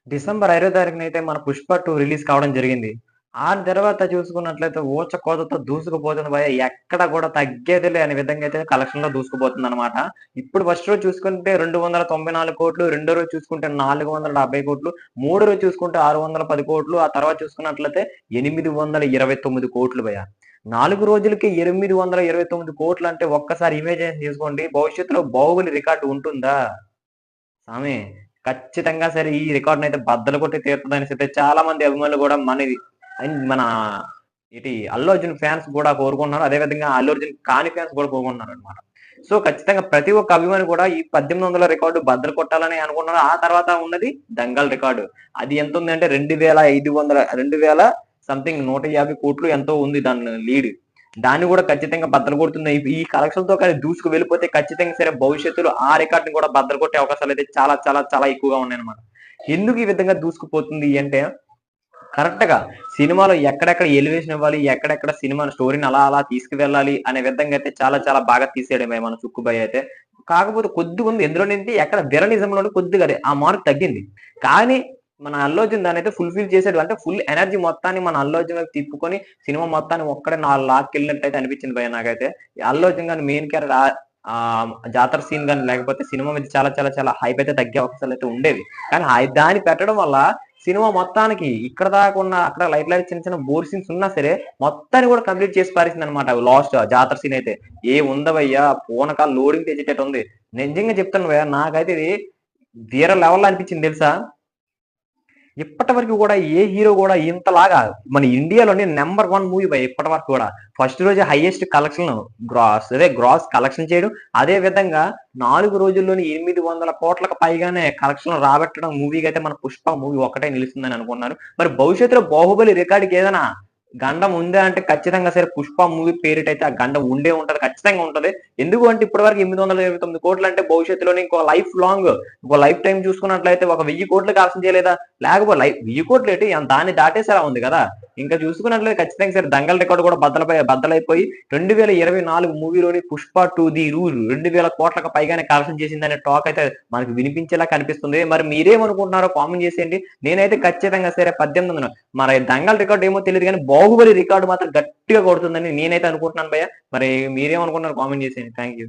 December 5వ తారీఖునైతే మన 'Pushpa 2' release కావడం జరిగింది. ఆ తర్వాత చూసుకున్నట్లయితే ఊచకోతతో దూసుకుపోతుంది భయ్యా. ఎక్కడ కూడా తగ్గేదిలే అనే విధంగా అయితే కలెక్షన్‌లో దూసుకుపోతుందనమాట. ఇప్పుడు ఫస్ట్ రోజు చూసుకుంటే 294,00,00,000, రెండో రోజు చూసుకుంటే 470,00,00,000, మూడో రోజు చూసుకుంటే 610,00,00,000, ఆ తర్వాత చూసుకున్నట్లయితే 829,00,00,000 భయ్యా. 4 రోజులకి 829,00,00,000 అంటే ఒక్కసారి ఇమాజిన్ చేసుకోండి. భవిష్యత్తులో 'బాహుబలి' రికార్డ్ ఉంటుందా? సామి ఖచ్చితంగా సరే ఈ రికార్డ్‌నయితే బద్దలు కొట్టి తీరుతదనేసైతే చాలా మంది అభిమానులు గూడా మనది మన అల్లు అర్జున్ ఫ్యాన్స్ గూడా కోరుకుంటున్నారు. అదే విధంగా అల్లు అర్జున్ కాని ఫ్యాన్స్ గూడా కోరుకుంటున్నారనమాట. సో, ఖచ్చితంగా ప్రతి ఒక్క అభిమాని కూడా ఈ 1800 రికార్డ్ బద్దలు కొట్టాలని అనుకుంటున్నారు. ఆ తర్వాత ఉన్నది 'దంగల్' రికార్డ్. అది ఎంతుందంటే 2000 సంథింగ్ 150,00,00,000 ఎంతో ఉంది దాని లీడ్. దాన్ని గూడా ఖచ్చితంగా బద్దలు కొడుతుంది. ఈ కలెక్షన్‌తో కానీ దూసుకు వెళ్ళిపోతే ఖచ్చితంగా సరే భవిష్యత్తులో ఆ రికార్డ్‌ని కూడా బద్దలు కొట్టే అవకాశాలైతే చాలా చాలా చాలా ఎక్కువగా ఉన్నాయన్నమాట. ఎందుకు ఈ విధంగా దూసుకుపోతుంది అంటే కరెక్ట్‌గా సినిమాలో ఎక్కడెక్కడ ఎలివేషన్ ఇవ్వాలి, ఎక్కడెక్కడ సినిమా స్టోరీని అలా అలా తీసుకువెళ్ళాలి అనే విధంగా అయితే చాలా చాలా బాగా తీసాడు మన 'సుక్కుబాయ్' అయితే. కాకపోతే కొద్దిగుంది ఎందులోనంటే ఎక్కడ విలనిజంలోనే కొద్దిగా ఆ మార్క్ తగ్గింది. కానీ మన అల్లు అర్జున్ దాన్నయితే ఫుల్‌ఫిల్ చేసాడు. అంటే ఫుల్ ఎనర్జీ మొత్తాన్ని మన అల్లు అర్జున్ వైపు తిప్పుకొని సినిమా మొత్తాన్ని ఒక్కడే లాక్కెళ్ళినట్టయితే అనిపించింది భయ్యా నాకైతే. అల్లు అర్జున్ గాని మెయిన్ క్యారెక్టర్ జాతర సీన్ గాని లేకపోతే సినిమా మీద చాలా చాలా చాలా హైప్ అయితే తగ్గే అవకాశాలయితే ఉండేవి. కానీ దాన్ని పెట్టడం వల్ల సినిమా మొత్తానికి ఇక్కడ దాకా ఉన్న అక్కడ లైట్ లైట్ చిన్న చిన్న బోర్ సీన్స్ ఉన్నా సరే మొత్తాన్ని కూడా కంప్లీట్ చేసి పారేసిందనమాట లాస్ట్ జాతర సీన్ అయితే. ఏముందవయ్యా పూనకాలు లోడింగ్ తెచ్చేటట్టు ఉంది. నిజంగా చెప్తాను భయ్యా నాకైతే ఇది వేరే లెవెల్‌లో అనిపించింది తెలుసా? ఇప్పటివరకు కూడా ఏ హీరో కూడా ఇంతలాగా మన ఇండియాలోనే నంబర్ 1 మూవీ భయ్యా ఇప్పటివరకు కూడా. ఫస్ట్ రోజే హైయెస్ట్ కలెక్షన్ గ్రాస్ కలెక్షన్ చేయడం. అదే విధంగా 4 రోజుల్లోనే 800,00,00,000కి పైగానే కలెక్షన్‌లు రాబట్టడం మూవీకి అయితే మన 'పుష్ప' మూవీ ఒక్కటే నిలుస్తుందని అనుకున్నాను. మరి భవిష్యత్తులో 'బాహుబలి' రికార్డ్‌కి ఏదైనా గండం ఉందా అంటే ఖచ్చితంగా సరే 'పుష్ప' మూవీ పేరిటైతే ఆ గండం ఉండే ఉంటది. ఖచ్చితంగా ఉంటది. ఎందుకు అంటే ఇప్పటివరకు 829,00,00,000 అంటే భవిష్యత్తులోనే ఇంకో లైఫ్ టైమ్ చూసుకున్నట్లయితే ఒక 1000,00,00,000 కలెక్షన్ చేయలేదా? లేకపోతే 1000,00,00,000 ఏంటి దాన్ని దాటేసేలా ఉంది కదా! ఇంకా చూసుకున్నట్లయితే ఖచ్చితంగా సరే 'దంగల్' రికార్డ్ కూడా బద్దలైపోయి 2024 మూవీలోని 'పుష్ప 2 ది రూల్' 2,000,00,00,000కి పైగానే కలెక్షన్ చేసిందనే టాక్ అయితే మనకు వినిపించేలా కనిపిస్తుంది. మరి మీరేమనుకుంటున్నారో కామెంట్ చేసేయండి. నేనైతే ఖచ్చితంగా సరే 1800 మరి 'దంగల్' రికార్డ్ ఏమో తెలీదు గానీ 'బాహుబలి' రికార్డ్ మాత్రం గట్టిగా కొడుతుందని నేనైతే అనుకుంటున్నాను భయ్యా. మరి మీరేమనుకుంటున్నారో కామెంట్ చేసేయండి. Thank you.